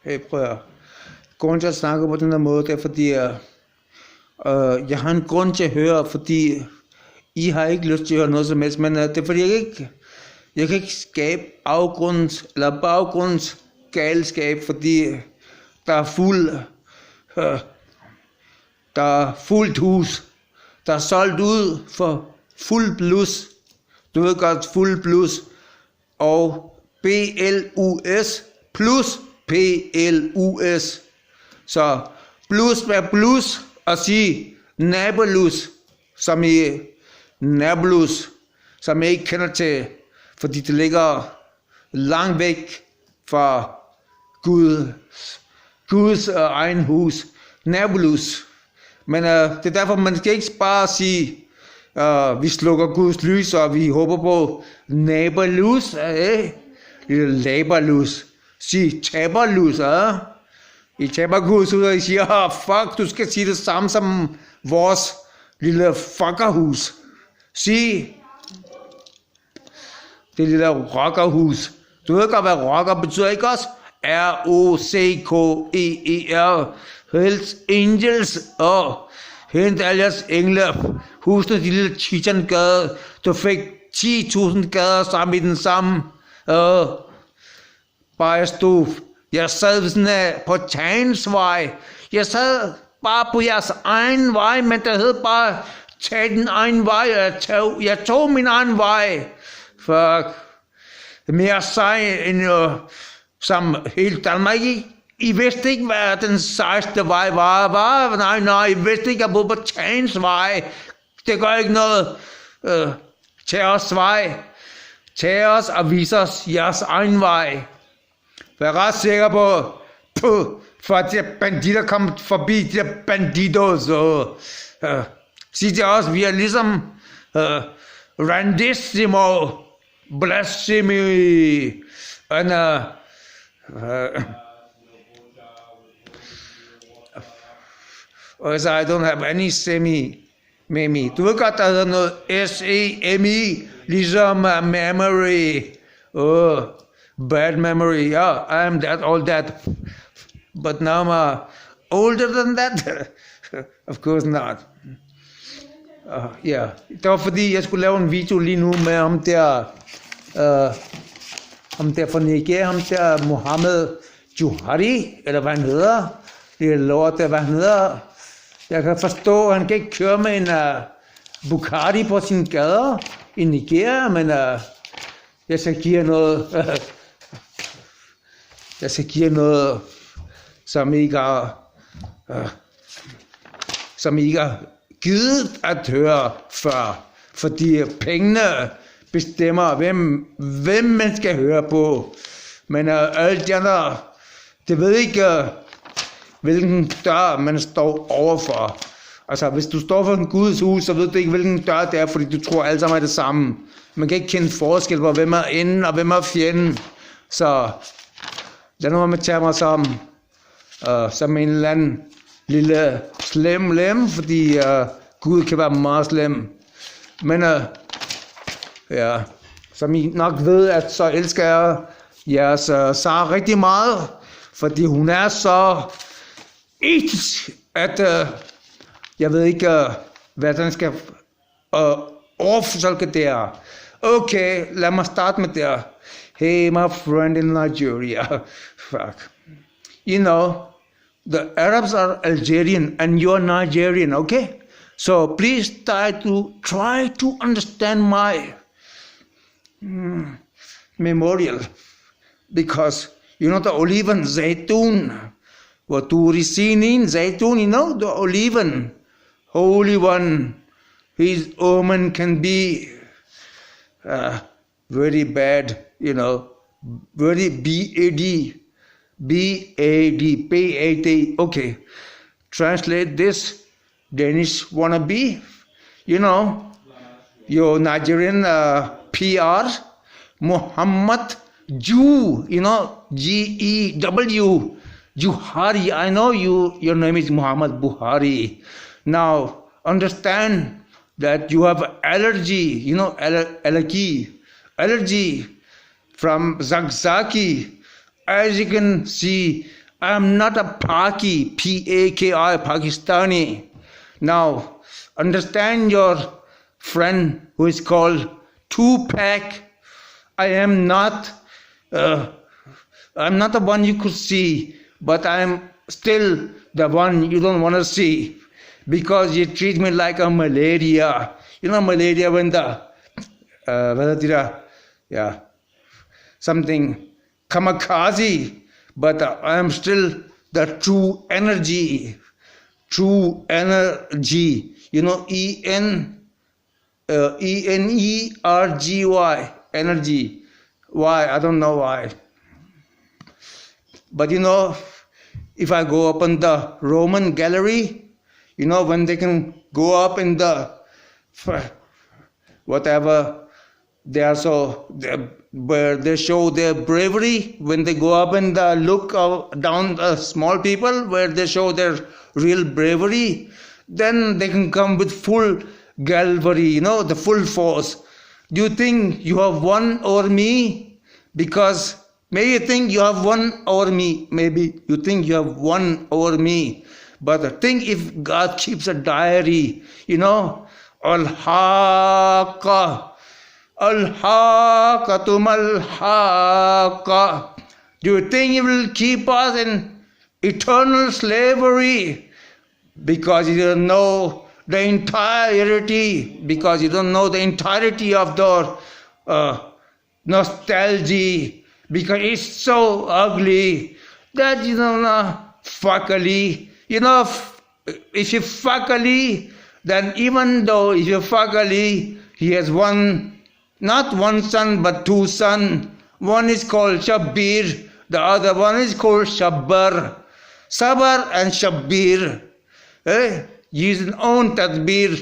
Hey, prøv at grunden til at snakke på den her måde, det er fordi, jeg har en grund til at høre, fordi I har ikke lyst til at høre noget som helst, men det er fordi, jeg kan ikke skabe baggrundsgalskab, fordi der er fuldt hus, der er solgt ud for fuld blus. Du ved godt, fuld blus og BLUS plus PLUS. Så blus med blus og sige nabolus, som I nabolus, som I ikke kender til, fordi det ligger langt væk fra Guds egen hus. Nabolus. Men det er derfor, man skal ikke bare sige, vi slukker Guds lys, og vi håber på nabolus. Lille laberlus. Sig taberlus. I taber Guds ud, og I siger, fuck, du skal sige det samme som vores lille fuckerhus. Sig det lille rockerhus. Du ved godt, hvad rocker betyder, ikke også? ROCKER. Hells Angels og hent alle jeres engle. Husk nu de lille Chichen-gade. Du fik 10.000 gader sammen i den samme. Bare jeg sad sådan her på Tagensvej. Jeg sad bare på jeres egen vej, men der hed bare tag din egen vej. Jeg tog min egen vej. Fuck. Mere sej end som hele Danmark. I vidste ikke, hvad den sejste vej var. Nej, I vidste ikke, at jeg boede på Tagensvej. Det gør ikke noget. Tag os vej. Tag os og vis os jeres egen vej. Vær ret sikker på, for at de banditter kom forbi, de der banditos. Sig til os, vi er ligesom Randissimo, Blasphemy, and I don't have any semi. Du ved godt, der hedder noget SEMI, ligesom memory. Bad memory. Yeah, I am all that. But now I'm older than that. Of course not. Yeah. Det var fordi, jeg skulle lave en video lige nu med ham der fra Nigeria, ham der Mohammed Johari, eller hvad han hedder. Det er lort, hvad han hedder. Jeg kan forstå, at han kan ikke køre med en Bugatti på sine gader i Nigeria, men jeg skal give noget, som ikke er givet at høre før, fordi pengene bestemmer, hvem man skal høre på. Men alle de andre, det ved ikke, hvilken dør man står overfor. Altså, hvis du står for en Guds hus, så ved du ikke, hvilken dør det er, fordi du tror alle sammen er det samme. Man kan ikke kende forskel på, hvem er inden og hvem er fjenden. Så lad nu mig tage mig som en eller anden lille slem lem, fordi Gud kan være meget slem. Men ja, som I nok ved, at så elsker jeg jeres Sara rigtig meget, fordi hun er så etisk, at jeg ved ikke, hvad den skal overfortolke der. Okay, lad mig starte med der. Hey, my friend in Nigeria. Fuck. You know, the Arabs are Algerian and you're Nigerian, okay? So please try to understand my memorial. Because, you know, the oliven, zaytun, Waturicinin, zaytun, you know, the oliven, holy one, his omen can be very bad, you know, very B-A-D, okay, translate this, Danish wannabe, you know, your Nigerian PR, Muhammad Jew, you know, G-E-W, Juhari, I know your name is Muhammad Buhari. Now, understand that you have allergy, you know, allergy from Zagzaki. As you can see, I am not a Paki, P-A-K-I, Pakistani. Now, understand your friend who is called Tupac. I am not I'm not the one you could see, but I am still the one you don't want to see, because you treat me like a malaria. You know malaria when yeah, something kamikaze, but I am still the true energy. True energy. You know, E-N-E-R-G-Y, energy. Why? I don't know why. But you know, if I go up in the Roman gallery, you know, when they can go up in the whatever, they are where they show their bravery, when they go up and look down the small people, where they show their real bravery, then they can come with full gallery, you know, the full force. Do you think you have won over me? Because maybe you think you have won over me. Maybe you think you have won over me. But think if God keeps a diary, you know, Al-Haqqa, Al-Haqqatum Al-Haqqa. Do you think He will keep us in eternal slavery? Because you don't know the entirety, because you don't know the entirety of the nostalgia, because it's so ugly that you don't know, fuck Ali. You know, if you fuck Ali, then even though if you fuck Ali, he has not one son, but two sons. One is called Shabbir, the other one is called Shabbar. Sabar and Shabbir. Use his own tadbir,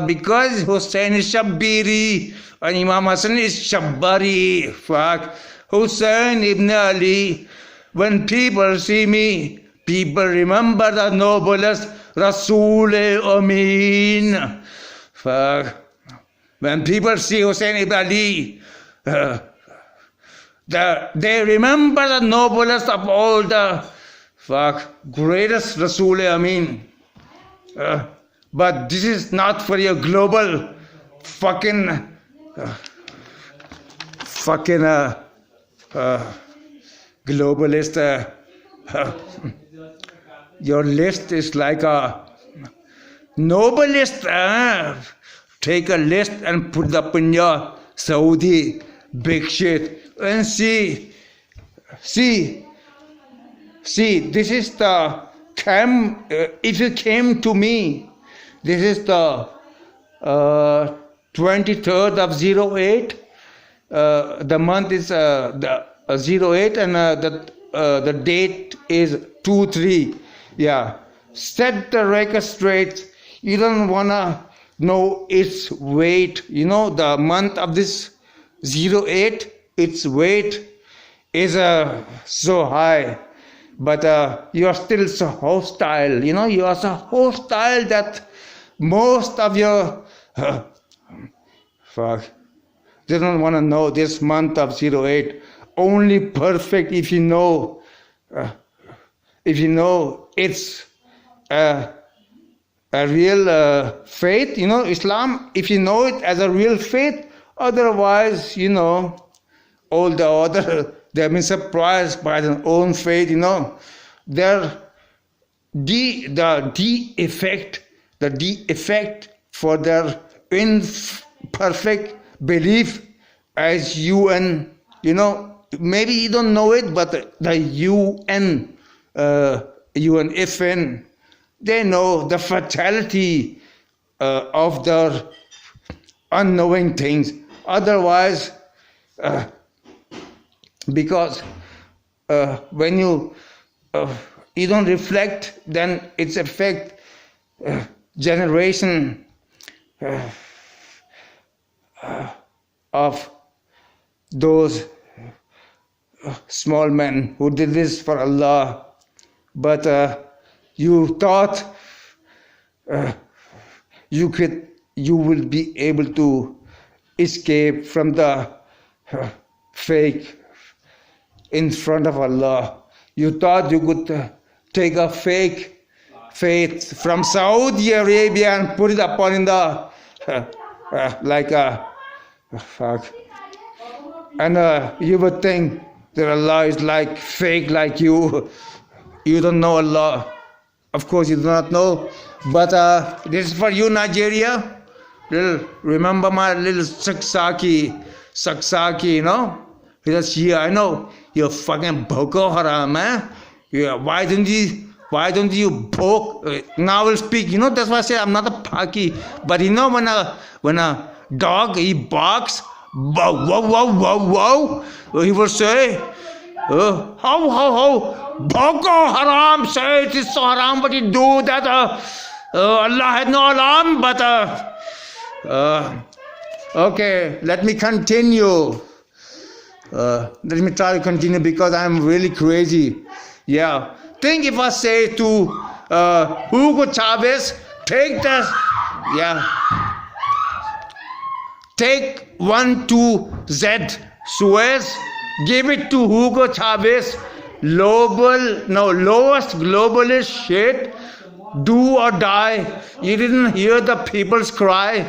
because Husein is Shabbiri and Imam Hassan is Shabbari. Fuck. Husein ibn Ali. When people see me, people remember the noblest Rasul Amin. Fuck. When people see Husein ibn Ali, they remember the noblest of all the greatest Rasul Amin. But this is not for your global globalist. Your list is like a noblest. Take a list and put it up in your Saudi big shit and see. This is the if you came to me, this is the 23rd of 08. The month is the 08, and the date is 2/3. Yeah. Set the record straight. You don't wanna know its weight. You know, the month of this 08, its weight is so high. But you are still so hostile, you know, you are so hostile that most of your they don't want to know this month of 08. Only perfect if you know it's a real faith, you know, Islam, if you know it as a real faith. Otherwise, you know, all the other, they have been surprised by their own faith, you know. The defect for their imperfect belief as UN, you know, maybe you don't know it, but the UN, UNFN, they know the fatality of their unknowing things. Otherwise, because when you don't reflect, then it's affect generation of those small men who did this for Allah. But you thought you will be able to escape from the fake in front of Allah. You thought you could take a fake faith from Saudi Arabia and put it upon in the like a fuck, and you would think that Allah is like fake, like you. You don't know Allah. Of course, you do not know. But this is for you, Nigeria. Remember my little Saksaki, you know? He says, yeah, I know. You're fucking Boko Haram, eh? Yeah, why don't you poke? Now I'll speak. You know, that's why I say I'm not a Paki. But you know, when a dog, he barks, wow, wow, wow, wow, wow, he will say, how, Boko Haram, say it is so haram, but you do that, Allah had no alarm, but, okay, let me continue. Let me try to continue because I'm really crazy. Yeah. Think if I say to Hugo Chavez, take 1 to Z Suez, give it to Hugo Chavez, lowest globalist shit, do or die. You didn't hear the people's cry,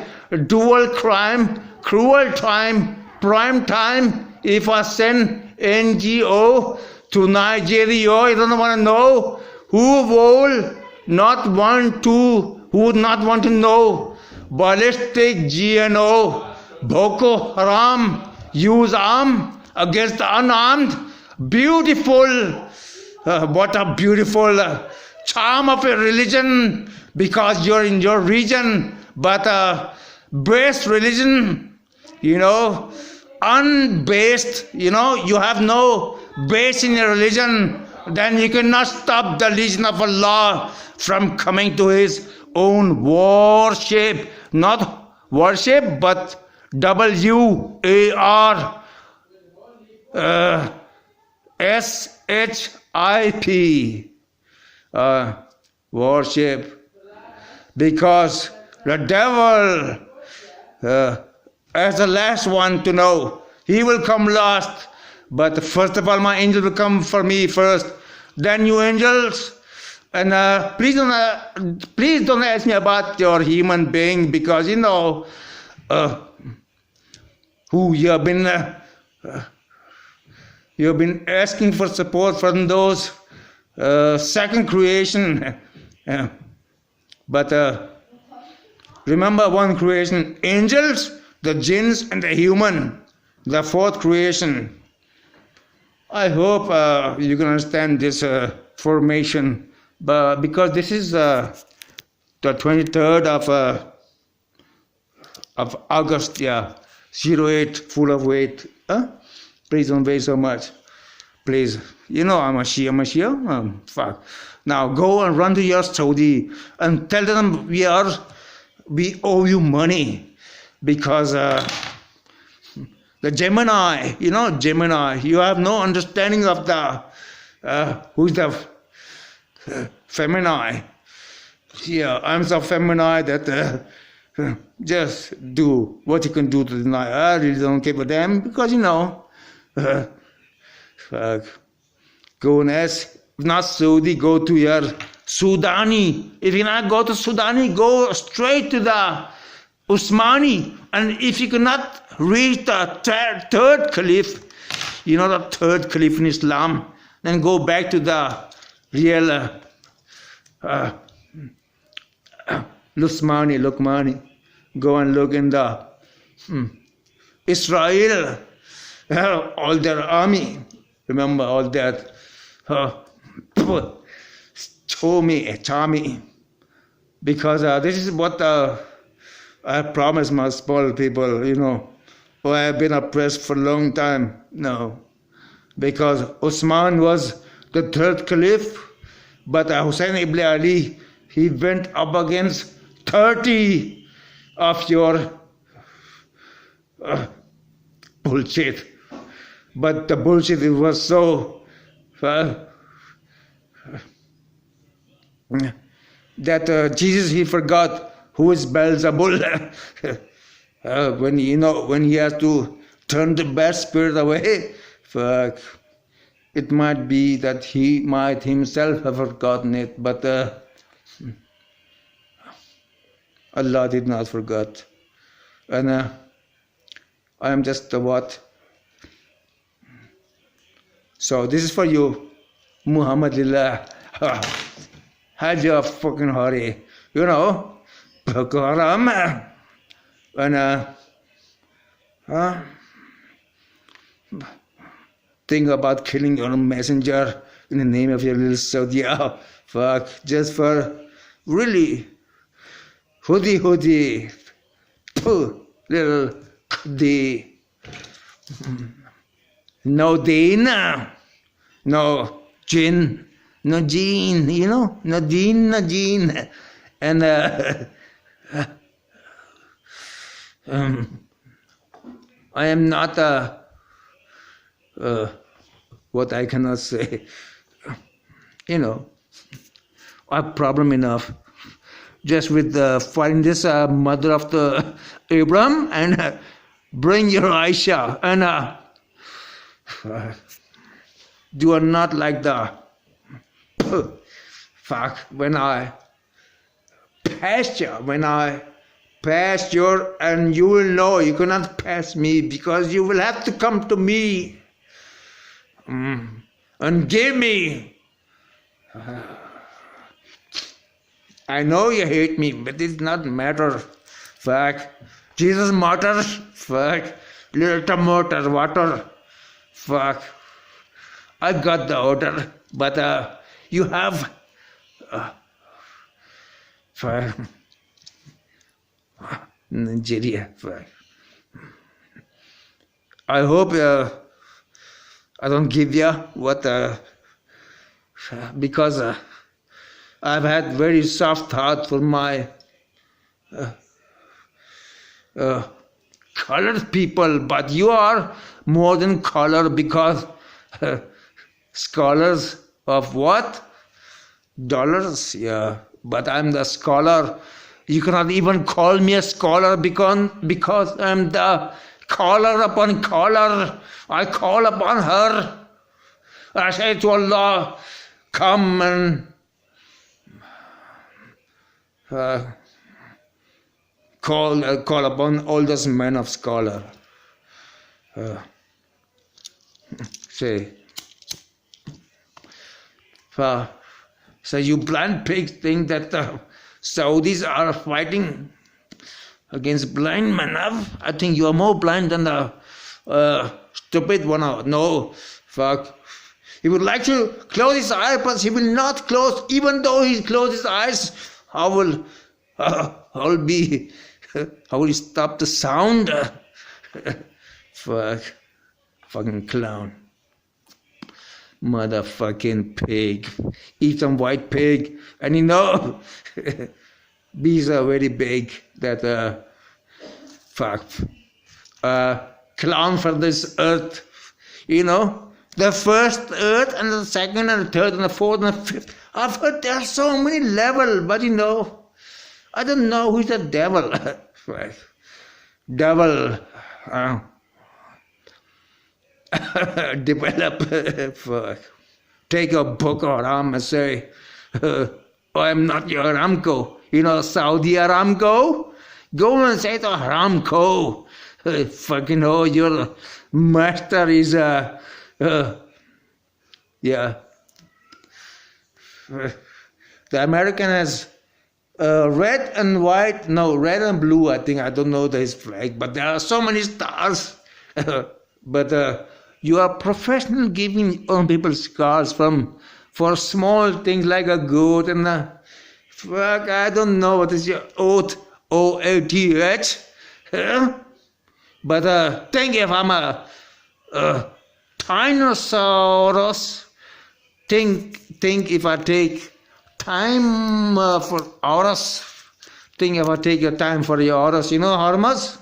dual crime, cruel time, prime time. If I send NGO to Nigeria, you don't want to know who would not want to know. Ballistic GNO, Boko Haram, use arm against the unarmed. Beautiful, what a beautiful charm of a religion, because you're in your region, but based religion, you know, unbased, you know, you have no base in your religion, then you cannot stop the legion of Allah from coming to his own worship. Not worship, but WAR SHIP, worship, because the devil as the last one to know, he will come last. But first of all, my angel will come for me first, then you angels. And please don't ask me about your human being, because you know who you have been asking for support from those second creation. But remember one creation, angels, the jinns and the human, the fourth creation. I hope you can understand this formation, but because this is the 23rd of August, yeah, 08, full of weight. Please don't weigh so much. Please, you know I'm a Shia. Fuck. Now go and run to your Saudi and tell them we owe you money, because the Gemini, you know, Gemini, you have no understanding of the who's the Femini. Yeah, I'm so Femini that just do what you can do to deny. I really don't care for them, because you know, go and ask, not Saudi, go to your Sudani. If you not go to Sudani, go straight to the Usmani. And if you cannot reach the third caliph, you know, the third caliph in Islam, then go back to the real Lukmani. Go and look in the Israel, all their army. Remember all that. Charmy. Because this is what I promised my small people, you know, who have been oppressed for a long time. No. Because Usman was the third caliph, but Husein ibn Ali, he went up against 30 of your bullshit. But the bullshit, it was so that Jesus, he forgot who is Beelzebul. When he has to turn the bad spirit away. Fuck. it might be that he might himself have forgotten it, but Allah did not forget. And I am just what? So this is for you, Muhammad Lillah. Have your fucking hurry, you know, Boko Haram. And think about killing your messenger in the name of your little Saudi. Fuck, just for really hoodie, little the no deen, no jinn, no jinn, you know, no deen, no jinn. And I am not what I cannot say, you know, I have problem enough just with finding this mother of the Abraham and bring your Aisha and you are not like the fuck when I passed you and you will know you cannot pass me because you will have to come to me and give me. I know you hate me, but it does not matter. Fuck. Jesus matters. Fuck. Little tomato water. Fuck. I got the order, but you have. Fuck. Nigeria. Fuck. I hope I don't give you what because I've had very soft heart for my colored people, but you are more than color because scholars of what? Dollars, yeah. But I'm the scholar. You cannot even call me a scholar because I'm the caller upon caller. I call upon her. I say to Allah, come and call upon all those men of scholar. Say, so you blind pigs think that the Saudis are fighting against blind men. I think you are more blind than the stupid one. No, fuck. He would like to close his eyes, but he will not close. Even though he closes his eyes, how will he stop the sound? Fuck, fucking clown, motherfucking pig. Eat some white pig, and you know, bees are very big. That fuck, clown for this earth, you know. The first earth and the second and the third and the fourth and the fifth. I've heard there are so many levels, but you know, I don't know who's the devil. Devil develop. Fuck. Take a Boko Haram and say, I'm not your Aramco. You know, Saudi Aramco? Go and say to Aramco. Fucking oh, your master is yeah. The American has red and white, no, red and blue, I think. I don't know his flag, but there are so many stars. But you are professional giving on people scars for small things like a goat and fuck, I don't know what is your oath, O-A-T-H. But think if I'm a Dinosaurus. Think if I take time for Horus. Think if I take your time for your Horus. You know Hormuz?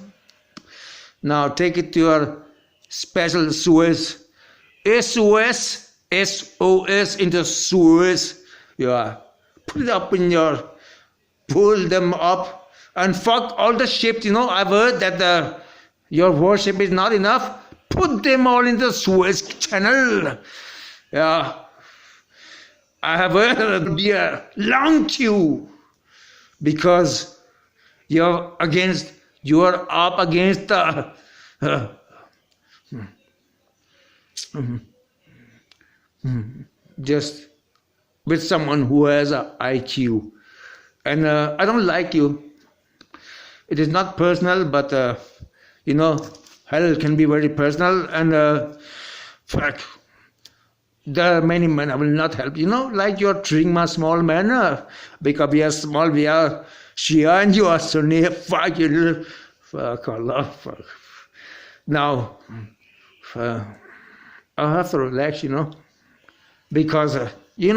Now take it to your special Suez. S-O-S, S-O-S into Suez. Yeah. Put it up in your, pull them up and fuck all the ships. You know, I've heard that your worship is not enough. Put them all in the Suez Channel. Yeah, I have heard it will be a long queue because you're up against the just with someone who has a IQ. And I don't like you. It is not personal, but hell can be very personal. And fuck, there are many men I will not help. Like you're treating my small man, because we are small, we are Shia and you are Sunni. Fuck you, little. Fuck Allah. Fuck. Now, I have to relax, because you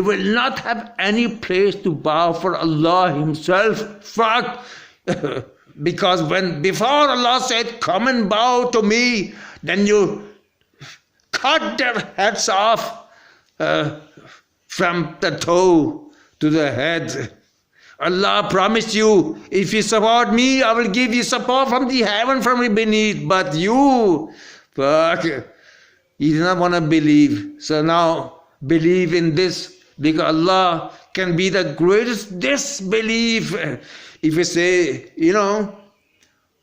will not have any place to bow for Allah Himself. Fuck. Because before Allah said, come and bow to me, then you cut their heads off from the toe to the head. Allah promised you, if you support me, I will give you support from the heaven, from beneath. But you, fuck, you do not want to believe. So now, believe in this, because Allah can be the greatest disbelief. If you say,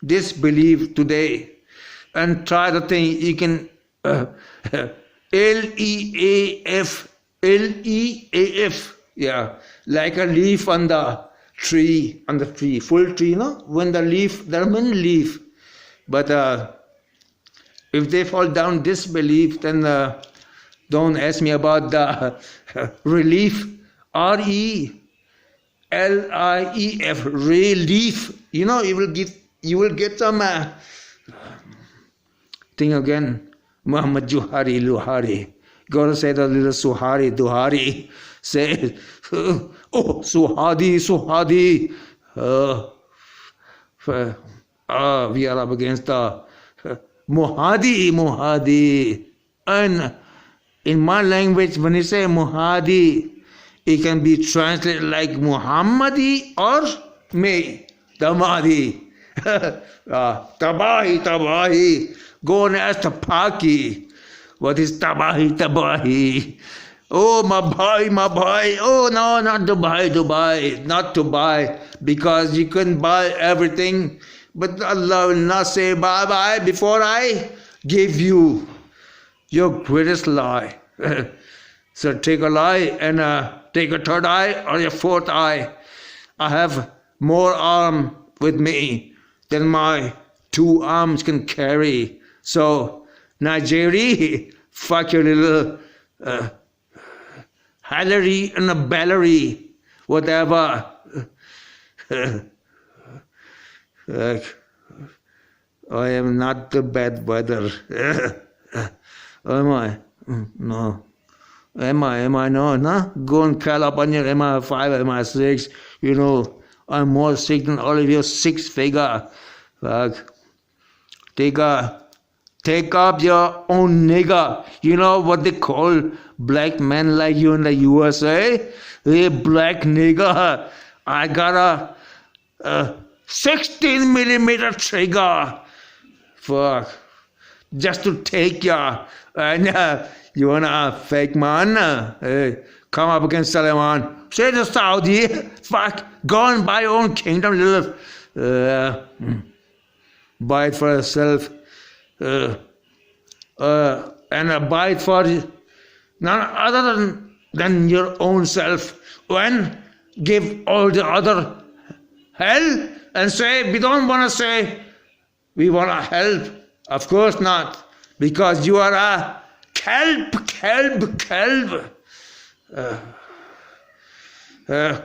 disbelieve today, and try the thing, you can L-E-A-F, yeah, like a leaf on the tree, full tree, when the leaf, there are many leaves, but if they fall down disbelief, then don't ask me about the relief, R-E-L-I-E-F, relief, you will get some thing again. Muhammad Juhari Luhari. Gotta say the little Suhari Duhari. Say, oh, Suhadi. We are up against the Muhadi. And in my language, when you say Muhadi, it can be translated like Muhammadi or me, Damadi. Tabahi. Go and ask the Paki. What is Tabahi? Oh, my boy. Oh, no, not Dubai. Not to buy, because you can buy everything. But Allah will not say bye-bye before I give you your greatest lie. So take a lie and take a third eye or your fourth eye. I have more arm with me than my 2 arms can carry. So, Nigeria, fuck your little Hillary and a Bellary, whatever. I am not the bad weather. Am I? No. Am I? No? Go and call up on your MI5, MI6. I'm more sick than all of your 6-figure. Fuck. Take up your own nigger. You know what they call black men like you in the USA? Hey, black nigger. I got a 16mm trigger. Fuck. Just to take ya. And you wanna fake man? Hey, come up against Salman. Say to Saudi, fuck, go and buy your own kingdom, little. Buy it for yourself. And buy it for none other than your own self. When give all the other hell and say, we don't want to say we want to help. Of course not, because you are a kelp.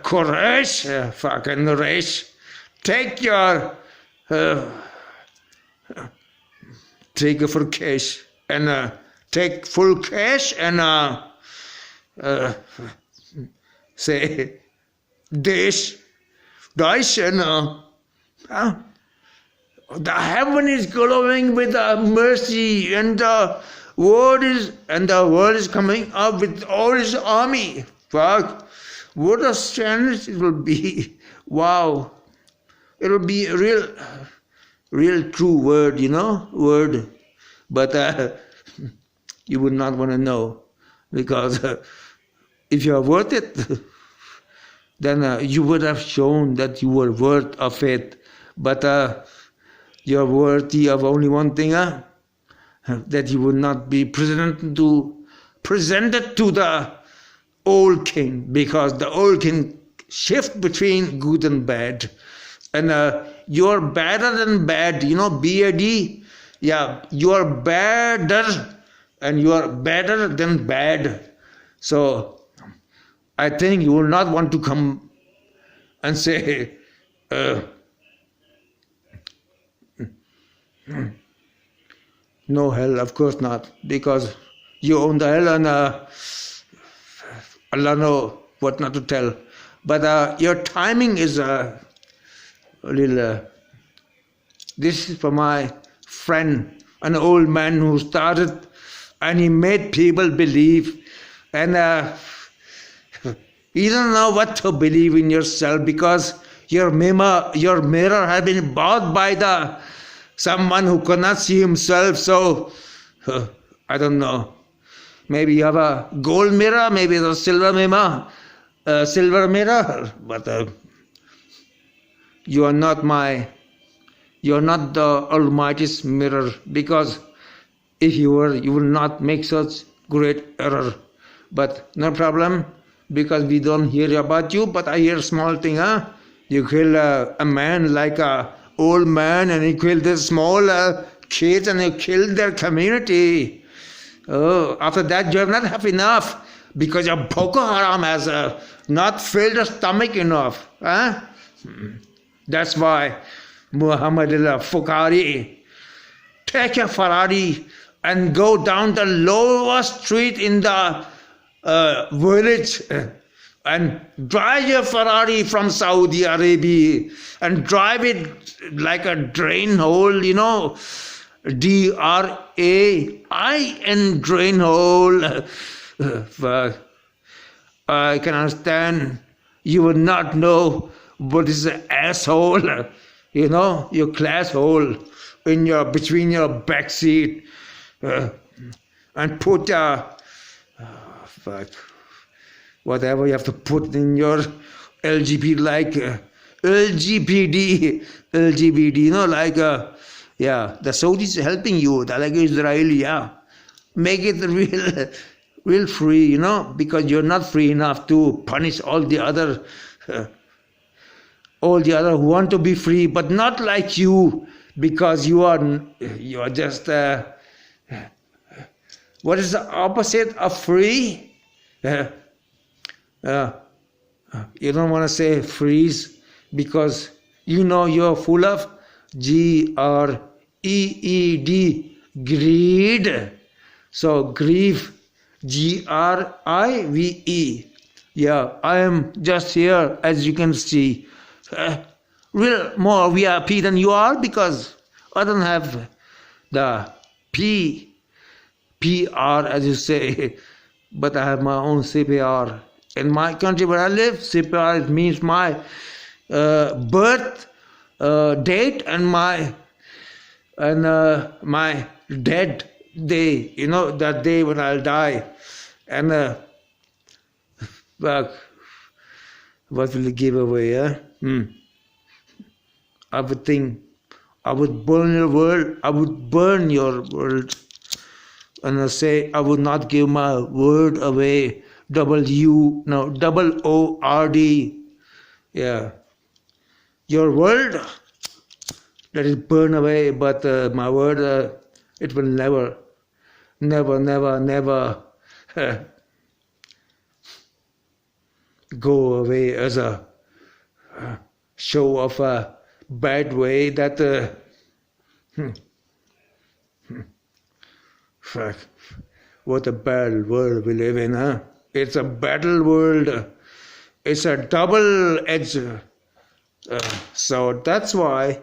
Koresh, fucking race. Take it for cash and take full cash and say dish and the heaven is glowing with mercy, and the world is coming up with all his army. Fuck, what a challenge it will be! Wow, it will be a real true word, word. But you would not want to know, because if you are worth it, then you would have shown that you were worth of it. But you are worthy of only one thing, that you would not be presented to the old king, because the old king shift between good and bad. And you are better than bad, B-A-D. Yeah, you are better, and you are better than bad. So I think you will not want to come and say, no hell, of course not, because you own the hell, and Allah know what not to tell. But your timing is a little... this is for my friend, an old man who started, and he made people believe, and you don't know what to believe in yourself, because your mirror has been bought by someone who cannot see himself. So I don't know. Maybe you have a gold mirror, maybe it's a silver mirror, but you are not the Almighty's mirror, because if you were, you will not make such great error. But no problem, because we don't hear about you, but I hear small thing, You kill a man like a old man, and you kill the small kids, and you kill their community. Oh, after that you have not have enough, because your Boko Haram has not filled the stomach enough. That's why Muhammad al-Fuqari, take a Ferrari and go down the lowest street in the village and drive your Ferrari from Saudi Arabia and drive it like a drain hole, D-R-A-I-N, drain hole. I can understand you would not know what is an asshole, your class hole between your back seat, and put whatever you have to put in your LGBT, like LGBT, the Saudis helping you, like Israel, make it real free, because you're not free enough to punish all the other who want to be free, but not like you, because you are just what is the opposite of free? You don't want to say freeze, because you're full of G-R-E-E-D, greed. So grieve, G-R-I-V-E. Yeah, I am just here, as you can see, real more VIP than you are, because I don't have the PR, as you say, but I have my own CPR. In my country where I live, CPR means my birth date and my dead day, that day when I'll die. And what will you give away? I would think I would burn your world. I would burn your world. And I say I would not give my word away. W-O-R-D. Yeah. Your word, let it burn away, but my word, it will never go away as a show of a bad way that what a bad world we live in, huh? It's a battle world. It's a double-edged sword. That's why,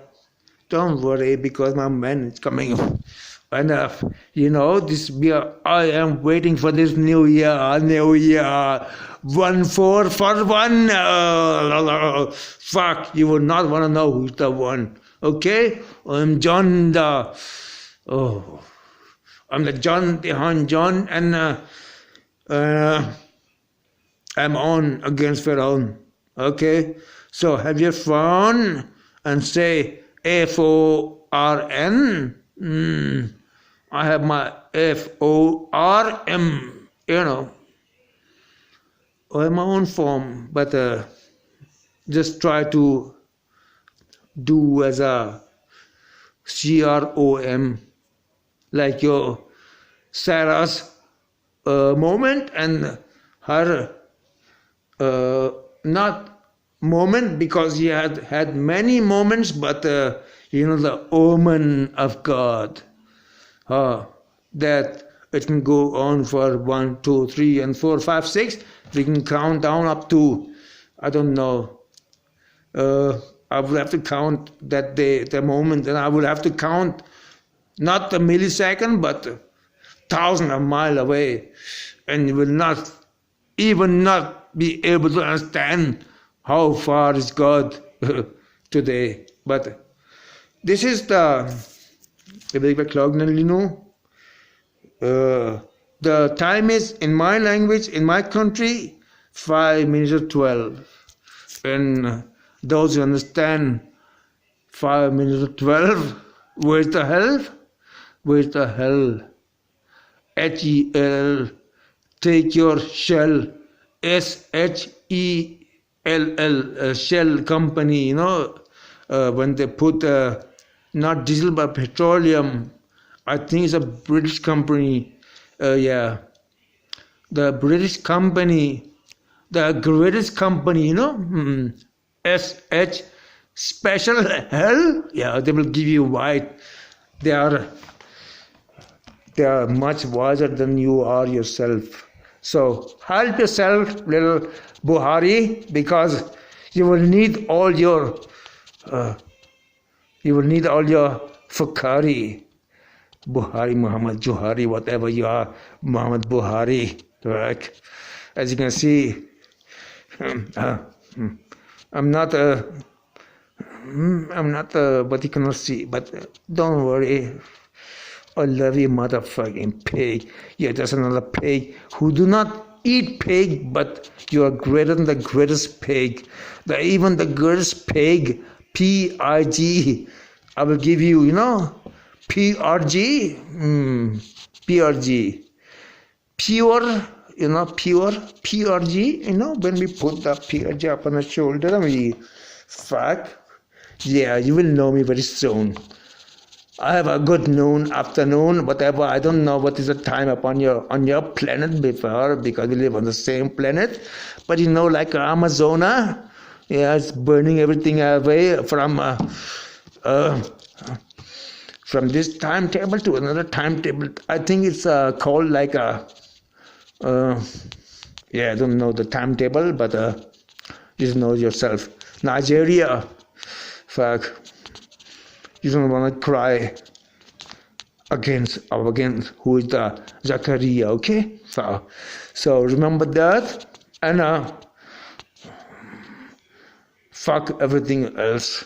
don't worry, because my man is coming. And I am waiting for this new year. 1-4 for 1. Fuck, you would not want to know who's the one. Okay? I'm John I'm the John, and I'm on against Pharaoh. Okay, so have your phone and say FORN. I have my FORM, or my own form, but just try to do as a CROM, like your Sarah's moment and her not moment, because he had many moments, but the omen of God, that it can go on for 1, 2, 3, and 4, 5, 6. We can count down up to, I don't know, I would have to count that the moment, and I would have to count not the millisecond, but thousands of miles away, and you will not be able to understand how far is God today. But this is the time is, in my language, in my country, 5 minutes to 12. And those who understand 5 minutes to 12, where's the hell? Where's the hell? HEL, take your shell, SHELL, Shell company, when they put not diesel but petroleum. I think it's a British company. The British company, the greatest company, SH, special hell. Yeah, they will give you white. They are much wiser than you are yourself. So help yourself, little Buhari, because you will need all your Fakari, Buhari, Muhammad Johari, whatever you are, Muhammad Buhari, right? As you can see, I'm not what you cannot see, but don't worry. I love you, motherfucking pig. You're just another pig who do not eat pig, but you are greater than the greatest pig. Even the greatest pig, PIG. I will give you, PRG. PRG. Pure, PRG. When we put the PRG up on the shoulder, fuck. Yeah, you will know me very soon. I have a good noon, afternoon, whatever. I don't know what is the time upon your planet before, because we live on the same planet. But like Amazona, it's burning everything away from this timetable to another timetable. I think it's called like I don't know the timetable, but you know yourself. Nigeria, fuck. You don't want to cry against who is the Zachariah, okay? So remember that, and fuck everything else.